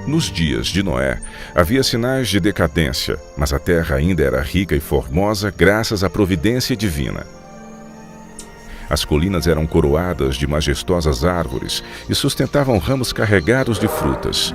Nos dias de Noé, havia sinais de decadência, mas a terra ainda era rica e formosa graças à providência divina. As colinas eram coroadas de majestosas árvores e sustentavam ramos carregados de frutas.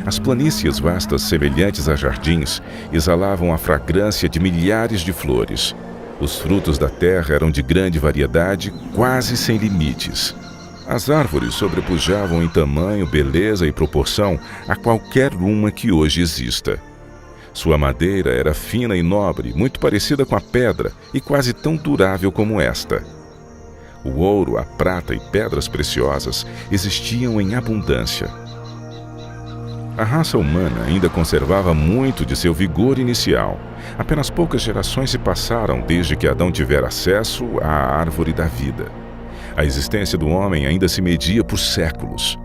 As planícies vastas, semelhantes a jardins, exalavam a fragrância de milhares de flores. Os frutos da terra eram de grande variedade, quase sem limites. As árvores sobrepujavam em tamanho, beleza e proporção a qualquer uma que hoje exista. Sua madeira era fina e nobre, muito parecida com a pedra e quase tão durável como esta. O ouro, a prata e pedras preciosas existiam em abundância. A raça humana ainda conservava muito de seu vigor inicial. Apenas poucas gerações se passaram desde que Adão tivera acesso à árvore da vida. A existência do homem ainda se media por séculos.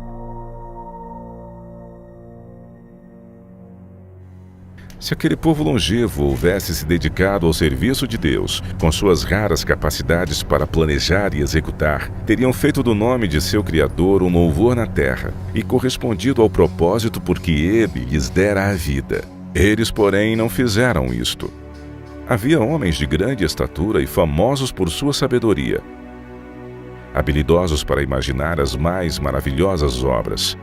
Se aquele povo longevo houvesse se dedicado ao serviço de Deus, com suas raras capacidades para planejar e executar, teriam feito do nome de seu Criador um louvor na terra e correspondido ao propósito por que Ele lhes dera a vida. Eles, porém, não fizeram isto. Havia homens de grande estatura e famosos por sua sabedoria, habilidosos para imaginar as mais maravilhosas obras.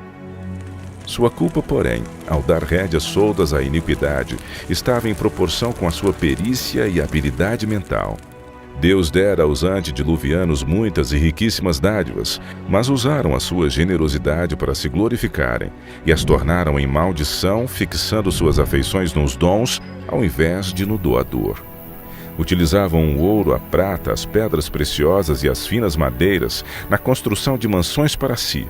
Sua culpa, porém, ao dar rédeas soltas à iniquidade, estava em proporção com a sua perícia e habilidade mental. Deus dera aos antediluvianos muitas e riquíssimas dádivas, mas usaram a sua generosidade para se glorificarem e as tornaram em maldição, fixando suas afeições nos dons ao invés de no doador. Utilizavam o ouro, a prata, as pedras preciosas e as finas madeiras na construção de mansões para si,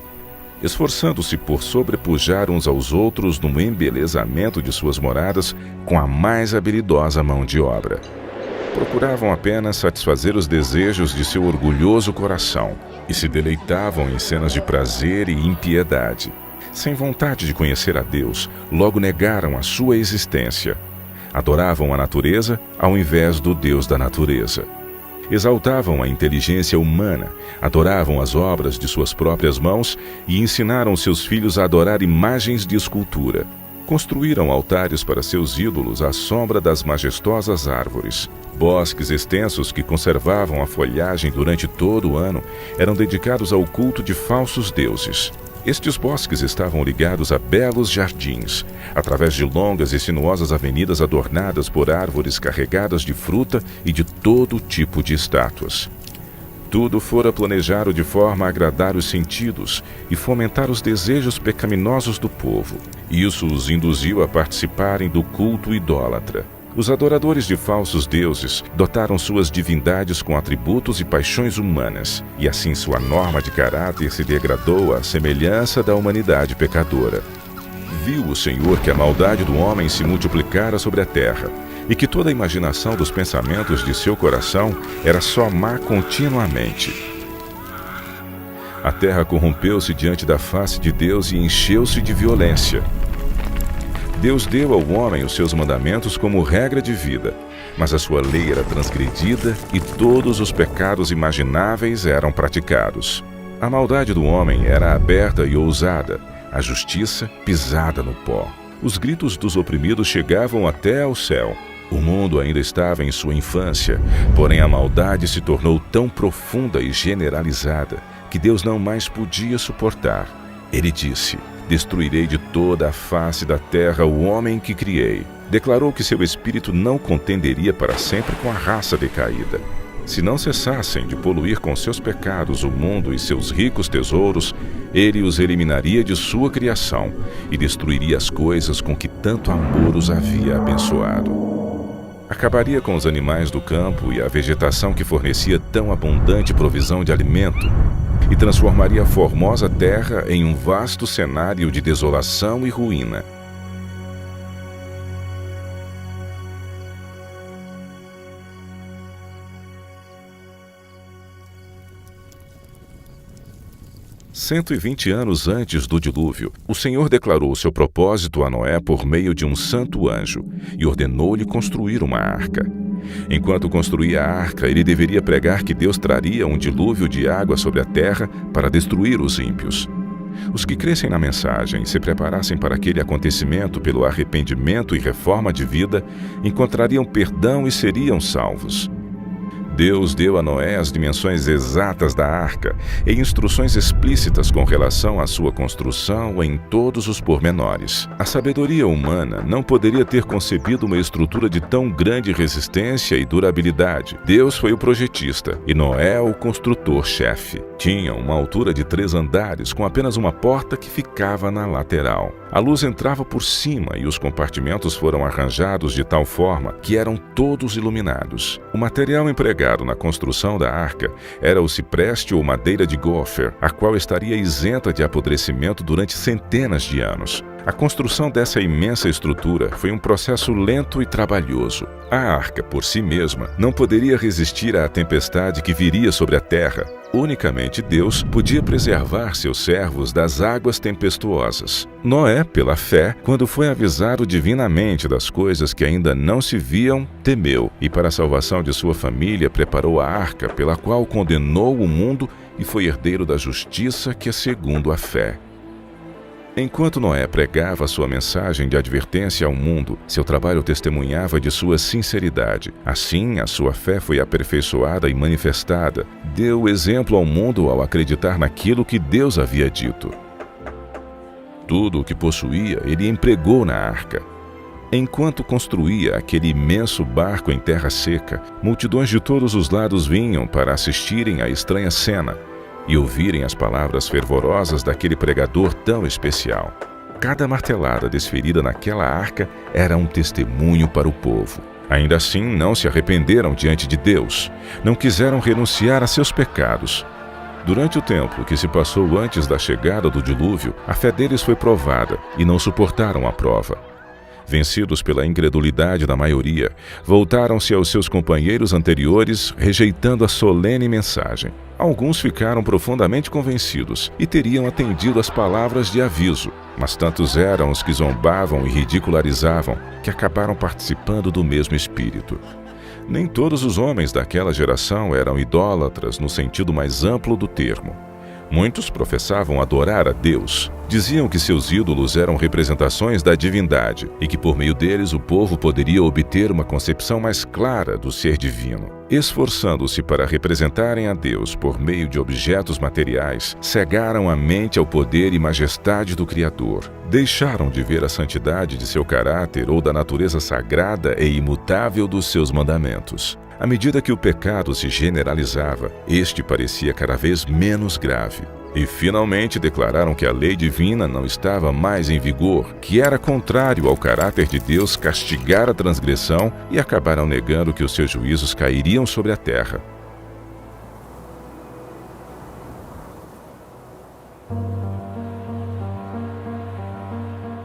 esforçando-se por sobrepujar uns aos outros no embelezamento de suas moradas com a mais habilidosa mão de obra. Procuravam apenas satisfazer os desejos de seu orgulhoso coração e se deleitavam em cenas de prazer e impiedade. Sem vontade de conhecer a Deus, logo negaram a sua existência. Adoravam a natureza ao invés do Deus da natureza. Exaltavam a inteligência humana, adoravam as obras de suas próprias mãos e ensinaram seus filhos a adorar imagens de escultura. Construíram altares para seus ídolos à sombra das majestosas árvores. Bosques extensos que conservavam a folhagem durante todo o ano eram dedicados ao culto de falsos deuses. Estes bosques estavam ligados a belos jardins, através de longas e sinuosas avenidas adornadas por árvores carregadas de fruta e de todo tipo de estátuas. Tudo fora planejado de forma a agradar os sentidos e fomentar os desejos pecaminosos do povo. Isso os induziu a participarem do culto idólatra. Os adoradores de falsos deuses dotaram suas divindades com atributos e paixões humanas, e assim sua norma de caráter se degradou à semelhança da humanidade pecadora. Viu o Senhor que a maldade do homem se multiplicara sobre a terra, e que toda a imaginação dos pensamentos de seu coração era só má continuamente. A terra corrompeu-se diante da face de Deus e encheu-se de violência. Deus deu ao homem os seus mandamentos como regra de vida, mas a sua lei era transgredida e todos os pecados imagináveis eram praticados. A maldade do homem era aberta e ousada, a justiça pisada no pó. Os gritos dos oprimidos chegavam até ao céu. O mundo ainda estava em sua infância, porém a maldade se tornou tão profunda e generalizada que Deus não mais podia suportar. Ele disse: "Destruirei de toda a face da terra o homem que criei." Declarou que seu espírito não contenderia para sempre com a raça decaída. Se não cessassem de poluir com seus pecados o mundo e seus ricos tesouros, ele os eliminaria de sua criação e destruiria as coisas com que tanto amor os havia abençoado. Acabaria com os animais do campo e a vegetação que fornecia tão abundante provisão de alimento, e transformaria a formosa terra em um vasto cenário de desolação e ruína. "120 anos antes do dilúvio, o Senhor declarou seu propósito a Noé por meio de um santo anjo e ordenou-lhe construir uma arca. Enquanto construía a arca, ele deveria pregar que Deus traria um dilúvio de água sobre a terra para destruir os ímpios. Os que crescem na mensagem e se preparassem para aquele acontecimento pelo arrependimento e reforma de vida, encontrariam perdão e seriam salvos. Deus deu a Noé as dimensões exatas da arca e instruções explícitas com relação à sua construção em todos os pormenores. A sabedoria humana não poderia ter concebido uma estrutura de tão grande resistência e durabilidade. Deus foi o projetista e Noé o construtor-chefe. Tinha uma altura de 3 andares com apenas uma porta que ficava na lateral. A luz entrava por cima e os compartimentos foram arranjados de tal forma que eram todos iluminados. O material empregado na construção da arca era o cipreste ou madeira de gopher, a qual estaria isenta de apodrecimento durante centenas de anos. A construção dessa imensa estrutura foi um processo lento e trabalhoso. A arca, por si mesma, não poderia resistir à tempestade que viria sobre a terra. Unicamente Deus podia preservar seus servos das águas tempestuosas. Noé, pela fé, quando foi avisado divinamente das coisas que ainda não se viam, temeu, e para a salvação de sua família preparou a arca, pela qual condenou o mundo e foi herdeiro da justiça que é segundo a fé. Enquanto Noé pregava sua mensagem de advertência ao mundo, seu trabalho testemunhava de sua sinceridade. Assim, a sua fé foi aperfeiçoada e manifestada. Deu exemplo ao mundo ao acreditar naquilo que Deus havia dito. Tudo o que possuía, ele empregou na arca. Enquanto construía aquele imenso barco em terra seca, multidões de todos os lados vinham para assistirem à estranha cena e ouvirem as palavras fervorosas daquele pregador tão especial. Cada martelada desferida naquela arca era um testemunho para o povo. Ainda assim, não se arrependeram diante de Deus, não quiseram renunciar a seus pecados. Durante o tempo que se passou antes da chegada do dilúvio, a fé deles foi provada e não suportaram a prova. Vencidos pela incredulidade da maioria, voltaram-se aos seus companheiros anteriores, rejeitando a solene mensagem. Alguns ficaram profundamente convencidos e teriam atendido às palavras de aviso, mas tantos eram os que zombavam e ridicularizavam que acabaram participando do mesmo espírito. Nem todos os homens daquela geração eram idólatras no sentido mais amplo do termo. Muitos professavam adorar a Deus. Diziam que seus ídolos eram representações da divindade e que por meio deles o povo poderia obter uma concepção mais clara do ser divino. Esforçando-se para representarem a Deus por meio de objetos materiais, cegaram a mente ao poder e majestade do Criador. Deixaram de ver a santidade de seu caráter ou da natureza sagrada e imutável dos seus mandamentos. À medida que o pecado se generalizava, este parecia cada vez menos grave. E finalmente declararam que a lei divina não estava mais em vigor, que era contrário ao caráter de Deus castigar a transgressão, e acabaram negando que os seus juízos cairiam sobre a terra.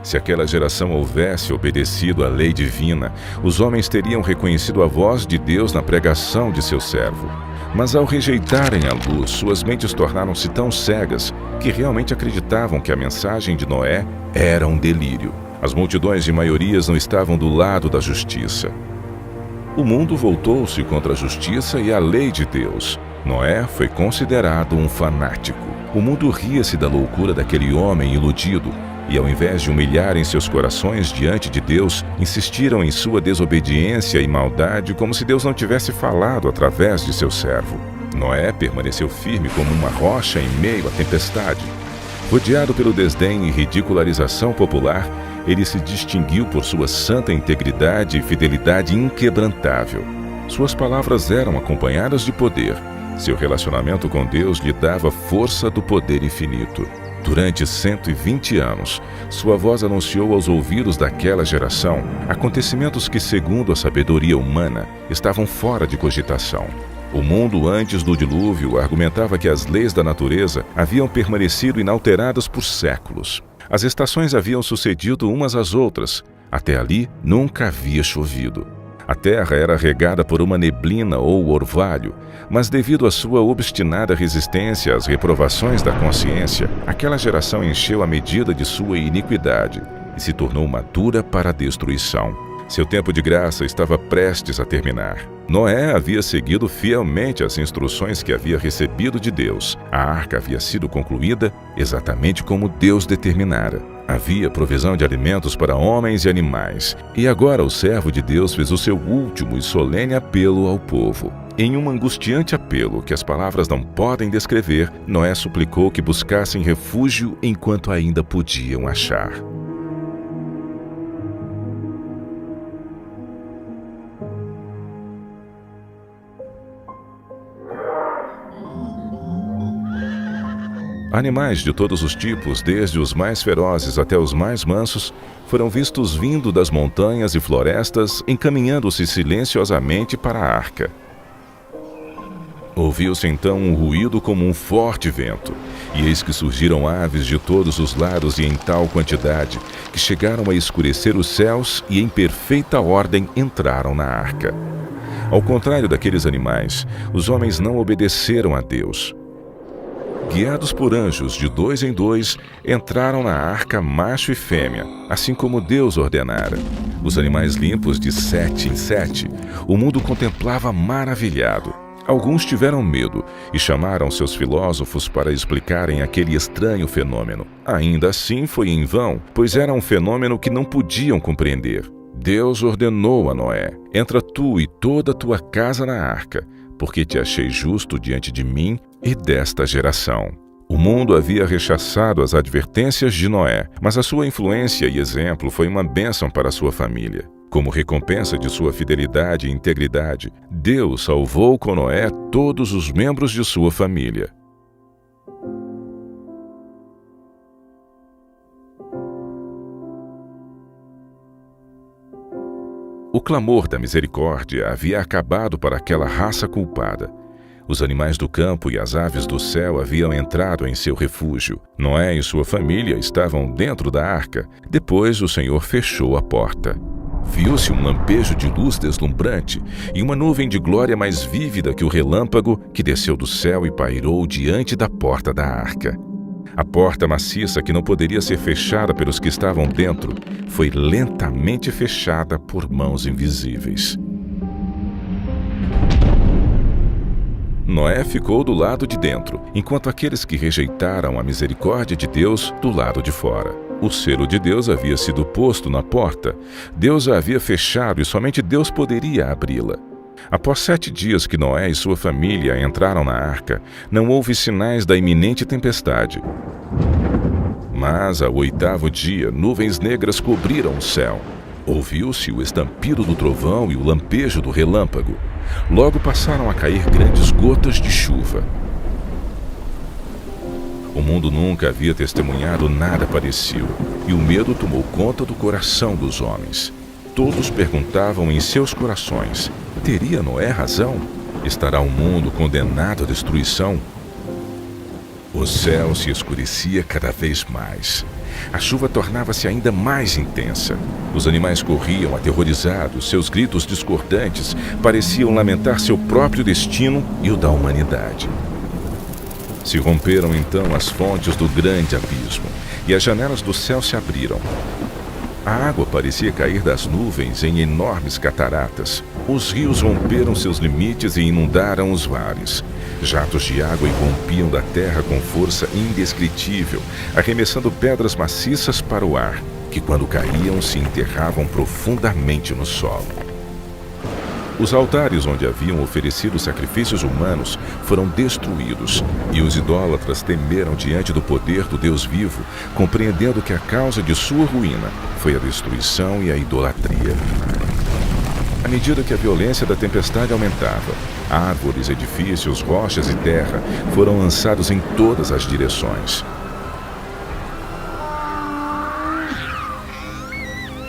Se aquela geração houvesse obedecido à lei divina, os homens teriam reconhecido a voz de Deus na pregação de seu servo. Mas ao rejeitarem a luz, suas mentes tornaram-se tão cegas que realmente acreditavam que a mensagem de Noé era um delírio. As multidões de maiorias não estavam do lado da justiça. O mundo voltou-se contra a justiça e a lei de Deus. Noé foi considerado um fanático. O mundo ria-se da loucura daquele homem iludido. E ao invés de humilharem seus corações diante de Deus, insistiram em sua desobediência e maldade como se Deus não tivesse falado através de seu servo. Noé permaneceu firme como uma rocha em meio à tempestade. Rodeado pelo desdém e ridicularização popular, ele se distinguiu por sua santa integridade e fidelidade inquebrantável. Suas palavras eram acompanhadas de poder. Seu relacionamento com Deus lhe dava força do poder infinito. Durante 120 anos, sua voz anunciou aos ouvidos daquela geração acontecimentos que, segundo a sabedoria humana, estavam fora de cogitação. O mundo antes do dilúvio argumentava que as leis da natureza haviam permanecido inalteradas por séculos. As estações haviam sucedido umas às outras. Até ali, nunca havia chovido. A terra era regada por uma neblina ou orvalho, mas devido à sua obstinada resistência às reprovações da consciência, aquela geração encheu a medida de sua iniquidade e se tornou madura para a destruição. Seu tempo de graça estava prestes a terminar. Noé havia seguido fielmente as instruções que havia recebido de Deus. A arca havia sido concluída exatamente como Deus determinara. Havia provisão de alimentos para homens e animais. E agora o servo de Deus fez o seu último e solene apelo ao povo. Em um angustiante apelo que as palavras não podem descrever, Noé suplicou que buscassem refúgio enquanto ainda podiam achar. Animais de todos os tipos, desde os mais ferozes até os mais mansos, foram vistos vindo das montanhas e florestas, encaminhando-se silenciosamente para a arca. Ouviu-se então um ruído como um forte vento, e eis que surgiram aves de todos os lados e em tal quantidade, que chegaram a escurecer os céus e em perfeita ordem entraram na arca. Ao contrário daqueles animais, os homens não obedeceram a Deus. Guiados por anjos de 2 em 2, entraram na arca macho e fêmea, assim como Deus ordenara. Os animais limpos de 7 em 7, o mundo contemplava maravilhado. Alguns tiveram medo e chamaram seus filósofos para explicarem aquele estranho fenômeno. Ainda assim foi em vão, pois era um fenômeno que não podiam compreender. Deus ordenou a Noé: entra tu e toda a tua casa na arca, porque te achei justo diante de mim e desta geração. O mundo havia rechaçado as advertências de Noé, mas a sua influência e exemplo foi uma bênção para a sua família. Como recompensa de sua fidelidade e integridade, Deus salvou com Noé todos os membros de sua família. O clamor da misericórdia havia acabado para aquela raça culpada. Os animais do campo e as aves do céu haviam entrado em seu refúgio. Noé e sua família estavam dentro da arca. Depois o Senhor fechou a porta. Viu-se um lampejo de luz deslumbrante e uma nuvem de glória mais vívida que o relâmpago que desceu do céu e pairou diante da porta da arca. A porta maciça, que não poderia ser fechada pelos que estavam dentro, foi lentamente fechada por mãos invisíveis. Noé ficou do lado de dentro, enquanto aqueles que rejeitaram a misericórdia de Deus do lado de fora. O selo de Deus havia sido posto na porta. Deus a havia fechado e somente Deus poderia abri-la. Após 7 dias que Noé e sua família entraram na arca, não houve sinais da iminente tempestade. Mas, ao 8º dia, nuvens negras cobriram o céu. Ouviu-se o estampido do trovão e o lampejo do relâmpago. Logo passaram a cair grandes gotas de chuva. O mundo nunca havia testemunhado nada parecido, e o medo tomou conta do coração dos homens. Todos perguntavam em seus corações: teria Noé razão? Estará o mundo condenado à destruição? O céu se escurecia cada vez mais. A chuva tornava-se ainda mais intensa. Os animais corriam aterrorizados, seus gritos discordantes pareciam lamentar seu próprio destino e o da humanidade. Se romperam então as fontes do grande abismo, e as janelas do céu se abriram. A água parecia cair das nuvens em enormes cataratas. Os rios romperam seus limites e inundaram os vales. Jatos de água irrompiam da terra com força indescritível, arremessando pedras maciças para o ar, que quando caíam se enterravam profundamente no solo. Os altares onde haviam oferecido sacrifícios humanos foram destruídos, e os idólatras temeram diante do poder do Deus vivo, compreendendo que a causa de sua ruína foi a destruição e a idolatria. À medida que a violência da tempestade aumentava, árvores, edifícios, rochas e terra foram lançados em todas as direções.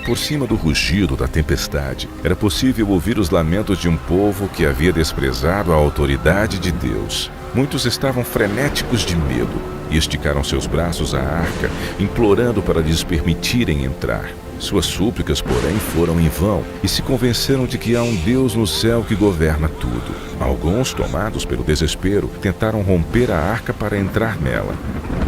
Por cima do rugido da tempestade, era possível ouvir os lamentos de um povo que havia desprezado a autoridade de Deus. Muitos estavam frenéticos de medo e esticaram seus braços à arca, implorando para lhes permitirem entrar. Suas súplicas, porém, foram em vão e se convenceram de que há um Deus no céu que governa tudo. Alguns, tomados pelo desespero, tentaram romper a arca para entrar nela.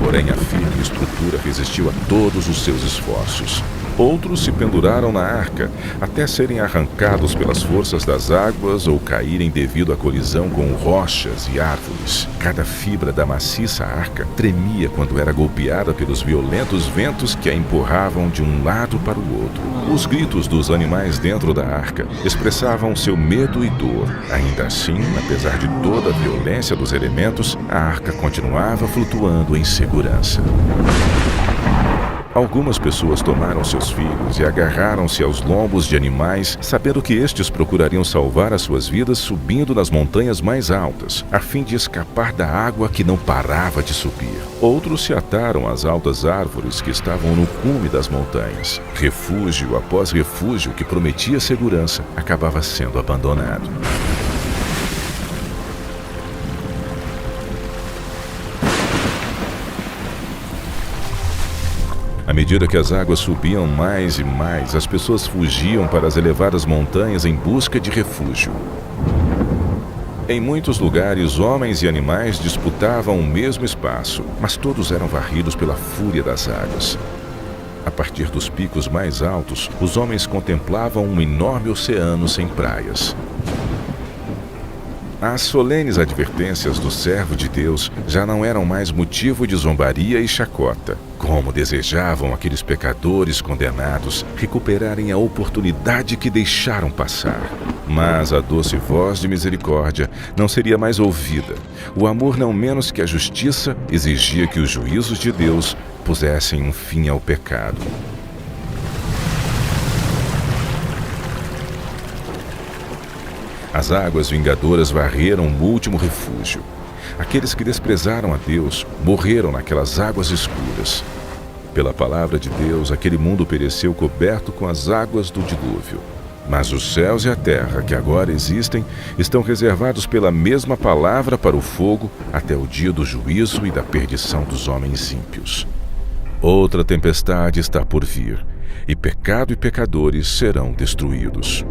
Porém, a firme estrutura resistiu a todos os seus esforços. Outros se penduraram na arca, até serem arrancados pelas forças das águas ou caírem devido à colisão com rochas e árvores. Cada fibra da maciça arca tremia quando era golpeada pelos violentos ventos que a empurravam de um lado para o outro. Os gritos dos animais dentro da arca expressavam seu medo e dor. Ainda assim, apesar de toda a violência dos elementos, a arca continuava flutuando em segurança. Algumas pessoas tomaram seus filhos e agarraram-se aos lombos de animais, sabendo que estes procurariam salvar as suas vidas subindo nas montanhas mais altas, a fim de escapar da água que não parava de subir. Outros se ataram às altas árvores que estavam no cume das montanhas. Refúgio após refúgio que prometia segurança acabava sendo abandonado. À medida que as águas subiam mais e mais, as pessoas fugiam para as elevadas montanhas em busca de refúgio. Em muitos lugares, homens e animais disputavam o mesmo espaço, mas todos eram varridos pela fúria das águas. A partir dos picos mais altos, os homens contemplavam um enorme oceano sem praias. As solenes advertências do servo de Deus já não eram mais motivo de zombaria e chacota. Como desejavam aqueles pecadores condenados recuperarem a oportunidade que deixaram passar. Mas a doce voz de misericórdia não seria mais ouvida. O amor, não menos que a justiça, exigia que os juízos de Deus pusessem um fim ao pecado. As águas vingadoras varreram o último refúgio. Aqueles que desprezaram a Deus morreram naquelas águas escuras. Pela palavra de Deus, aquele mundo pereceu coberto com as águas do dilúvio. Mas os céus e a terra que agora existem estão reservados pela mesma palavra para o fogo até o dia do juízo e da perdição dos homens ímpios. Outra tempestade está por vir, e pecado e pecadores serão destruídos.